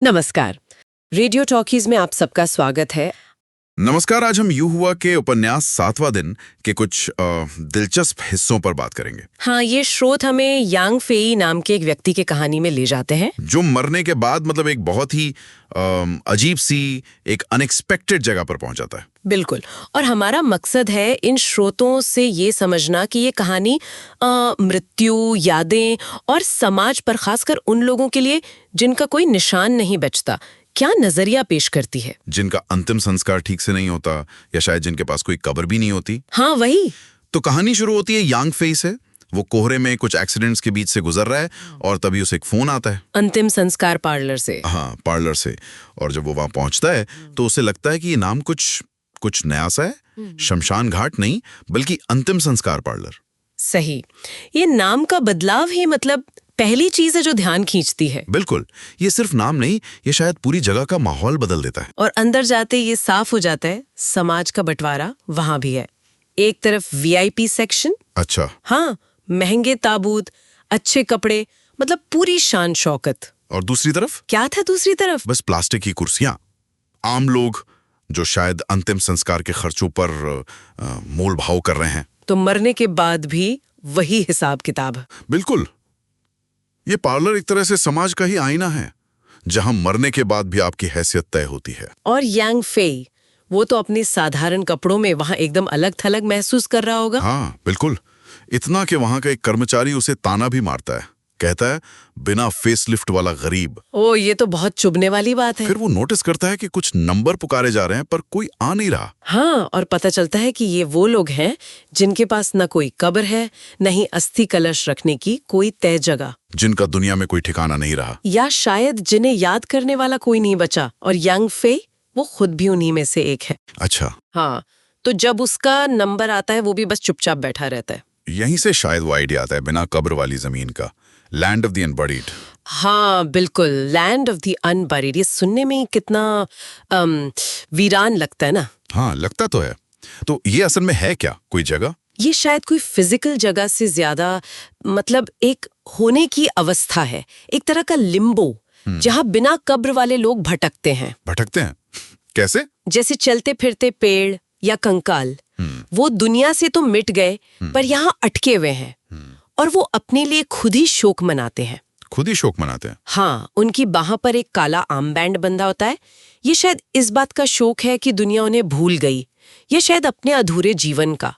नमस्कार। Radio talkies में आप सबका स्वागत है। नमस्कार। आज हम यू हुआ के उपन्यास 7वां दिन के कुछ दिलचस्प हिस्सों पर बात करेंगे, हाँ, ये स्रोत हमें यांग फेई नाम के एक व्यक्ति की कहानी में ले जाते हैं। जो मरने के बाद मतलब एक बहुत ही अजीब सी एक अनएक्सपेक्टेड जगह पर पहुंच जाता है। बिल्कुल। और हमारा मकसद है इन स्रोतों से ये समझना कि ये कहानी मृत्यु, यादें और समाज पर, खासकर उन लोगों के लिए जिनका कोई निशान नहीं बचता, क्या नजरिया पेश करती है। जिनका अंतिम संस्कार ठीक से नहीं होता या शायद जिनके पास कोई कब्र भी नहीं होती। हाँ, वही। तो कहानी शुरू होती है यांग फेई से। वो कोहरे में कुछ एक्सीडेंट्स के बीच से गुजर रहा है और तभी उसे एक फोन आता है अंतिम संस्कार पार्लर से। हाँ, पार्लर से। और जब वो वहां पहुंचता है तो उसे लगता है कि ये नाम कुछ नया सा है। शमशान घाट नहीं बल्कि अंतिम संस्कार पार्लर। सही। ये नाम का बदलाव ही मतलब पहली चीज है जो ध्यान खींचती है। बिल्कुल। ये सिर्फ नाम नहीं, ये शायद पूरी जगह का माहौल बदल देता है। और अंदर जाते ये साफ हो जाता है समाज का बंटवारा वहां भी है। एक तरफ वीआईपी सेक्शन, अच्छा। हाँ, महंगे ताबूत, अच्छे कपड़े, मतलब पूरी शान शौकत। और दूसरी तरफ क्या था दूसरी तरफ? बस प्लास्टिक की कुर्सियां। आम लोग जो शायद अंतिम संस्कार के खर्चों पर मोल भाव कर रहे हैं। तो मरने के बाद भी वही हिसाब किताब। बिल्कुल। ये पार्लर एक तरह से समाज का ही आईना है, जहां मरने के बाद भी आपकी हैसियत तय होती है। और यांग फेई, वो तो अपने साधारण कपड़ों में वहां एकदम अलग थलग महसूस कर रहा होगा। हाँ बिल्कुल। इतना कि वहां का एक कर्मचारी उसे ताना भी मारता है, कहता है बिना फेसलिफ्ट वाला गरीब। ओ, ये तो बहुत चुभने वाली बात है। फिर वो नोटिस करता है कि कुछ नंबर पुकारे जा रहे हैं पर कोई आ नहीं रहा। हाँ, और पता चलता है कि ये वो लोग हैं जिनके पास न कोई कब्र है, न ही अस्थि कलश रखने की कोई तय जगह, जिनका दुनिया में कोई ठिकाना नहीं रहा। या शायद जिन्हें याद करने वाला कोई नहीं बचा। और यांग फेई वो खुद भी उन्हीं में से एक है। अच्छा। हाँ, तो जब उसका नंबर आता है वो भी बस चुपचाप बैठा रहता है। यहीं से शायद वो आइडिया आता है बिना कब्र वाली जमीन का, लैंड ऑफ द अनबरीड। हाँ बिल्कुल, लैंड ऑफ द अनबरीड। ये सुनने में कितना वीरान लगता है ना। हाँ लगता तो है। तो ये असल में है क्या, कोई जगह? ये शायद कोई फिजिकल जगह से ज्यादा मतलब एक होने की अवस्था है, एक तरह का लिम्बो, जहाँ बिना कब्र वाले लोग भटकते हैं। भटकते हैं? कैसे? जैसे चलते फिरते पेड़ या कंकाल। वो दुनिया से तो मिट गए पर यहाँ अटके हुए हैं। और वो अपने लिए खुद ही शोक मनाते हैं। खुद ही शोक मनाते हैं? हाँ, उनकी बाह पर एक काला आर्म बैंड बंधा होता है। ये शायद इस बात का शोक है कि दुनिया उन्हें भूल गई, या शायद अपने अधूरे जीवन का।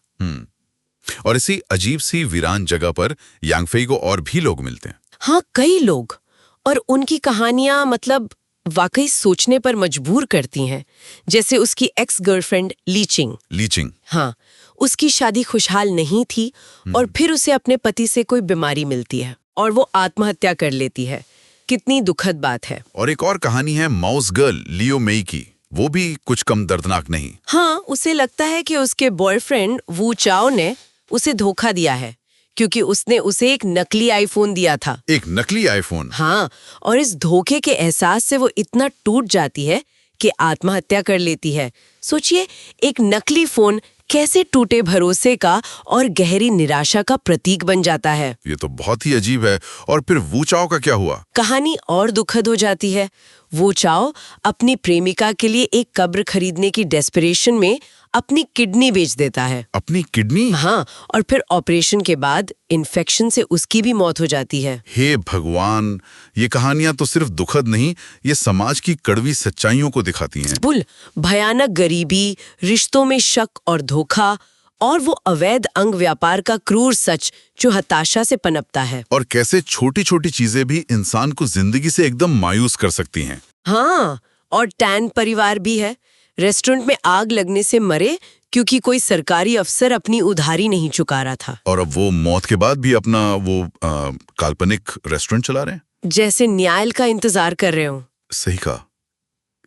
और इसी अजीब सी वीरान जगह पर यांग फेई को और भी लोग मिलते हैं। हाँ, कई लोग। और उनकी कहानियां मतलब वाकई सोचने पर मजबूर करती हैं। जैसे उसकी एक्स गर्लफ्रेंड लीचिंग। लीचिंग? हाँ, उसकी शादी खुशहाल नहीं थी और फिर उसे अपने पति से कोई बीमारी मिलती है और वो आत्महत्या कर लेती है। कितनी दुखद बात है। और एक और कहानी है माउस गर्ल लियो मेई की, वो भी कुछ कम दर्दनाक नहीं। हाँ, उसे लगता है कि उसके बॉयफ्रेंड वू चाओ ने उसे धोखा दिया है क्योंकि उसने उसे एक नकली आईफोन दिया था। एक नकली आईफोन? हाँ, और इस धोखे के एहसास से वो इतना टूट जाती है कि आत्महत्या कर लेती है। सोचिए, एक नकली फोन कैसे टूटे भरोसे का और गहरी निराशा का प्रतीक बन जाता है। ये तो बहुत ही अजीब है। और फिर वू चाओ का क्या हुआ? कहानी और दुखद हो जाती है। वो चाओ अपनी प्रेमिका के लिए एक कब्र खरीदने की डेस्परेशन में अपनी किडनी बेच देता है। अपनी किडनी? हाँ, और फिर ऑपरेशन के बाद इन्फेक्शन से उसकी भी मौत हो जाती है। हे भगवान, ये कहानियां तो सिर्फ दुखद नहीं, ये समाज की कड़वी सच्चाइयों को दिखाती हैं। बिल्कुल, भयानक गरीबी, रिश्तों में शक और धोखा, और वो अवैध अंग व्यापार का क्रूर सच जो हताशा से पनपता है। और कैसे छोटी छोटी चीजें भी इंसान को जिंदगी से एकदम मायूस कर सकती हैं। हाँ, और टैन परिवार भी है। रेस्टोरेंट में आग लगने से मरे क्योंकि कोई सरकारी अफसर अपनी उधारी नहीं चुका रहा था। और अब वो मौत के बाद भी अपना वो काल्पनिक रेस्टोरेंट चला रहे हैं। जैसे न्याय का इंतजार कर रहे हो। सही कहा,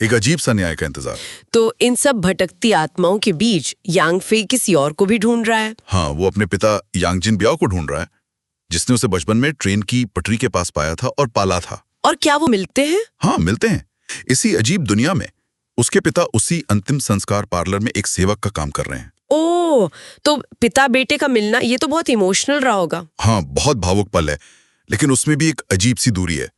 एक अजीब सा न्याय का इंतजार। तो इन सब भटकती आत्माओं के बीच यांग फेई किसी और को भी ढूंढ रहा है। हाँ, वो अपने पिता यांग जिन ब्याओ को ढूंढ रहा है, जिसने उसे बचपन में ट्रेन की पटरी के पास पाया था और पाला था। और क्या वो मिलते हैं? हाँ मिलते हैं। इसी अजीब दुनिया में उसके पिता उसी अंतिम संस्कार पार्लर में एक सेवक का काम कर रहे हैं। ओह, तो पिता बेटे का मिलना ये तो बहुत इमोशनल रहा होगा। हाँ, बहुत भावुक पल है, लेकिन उसमें भी एक अजीब सी दूरी है।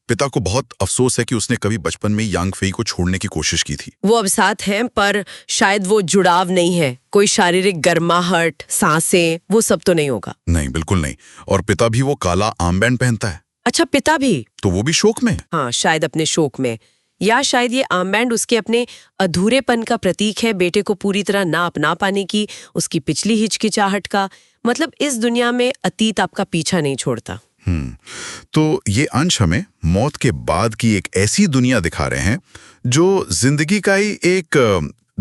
पिता को बहुत अफसोस है कि उसने कभी बचपन में यांग फेई को छोड़ने की कोशिश की थी। वो अब साथ हैं, पर शायद वो जुड़ाव नहीं है, कोई शारीरिक गर्माहट, सांसें, वो सब तो नहीं होगा। नहीं, बिल्कुल नहीं। और पिता भी वो काला आर्मबैंड पहनता है, अच्छा, पिता भी? तो वो भी शोक में। हाँ, शायद अपने शोक में, या शायद ये आर्मबैंड उसके अपने अधूरेपन का प्रतीक है, बेटे को पूरी तरह ना अपना पाने की, उसकी पिछली हिचकिचाहट का। मतलब इस दुनिया में अतीत आपका पीछा नहीं छोड़ता। तो ये अंश हमें मौत के बाद की एक ऐसी दुनिया दिखा रहे हैं जो जिंदगी का ही एक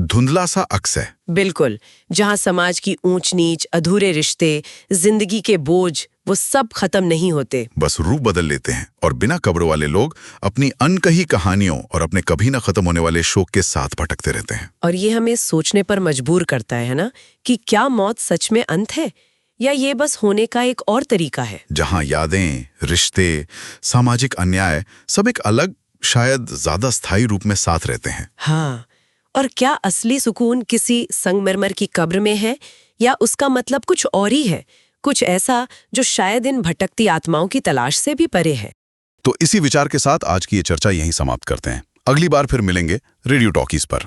धुंधला सा अक्स है। बिल्कुल, जहाँ समाज की ऊंच नीच, अधूरे रिश्ते, जिंदगी के बोझ, वो सब खत्म नहीं होते, बस रूप बदल लेते हैं, और बिना कब्रों वाले लोग अपनी अनकही कहानियों और अपने कभी ना खत्म होने वाले शोक के साथ भटकते रहते हैं। और ये हमें सोचने पर मजबूर करता है ना, कि क्या मौत सच में अंत है, या ये बस होने का एक और तरीका है, जहां यादें, रिश्ते, सामाजिक अन्याय सब एक अलग, शायद ज्यादा स्थायी रूप में साथ रहते हैं। हाँ, और क्या असली सुकून किसी संगमरमर की कब्र में है, या उसका मतलब कुछ और ही है, कुछ ऐसा जो शायद इन भटकती आत्माओं की तलाश से भी परे है। तो इसी विचार के साथ आज की ये चर्चा यहीं समाप्त करते हैं। अगली बार फिर मिलेंगे रेडियो टॉकीज पर।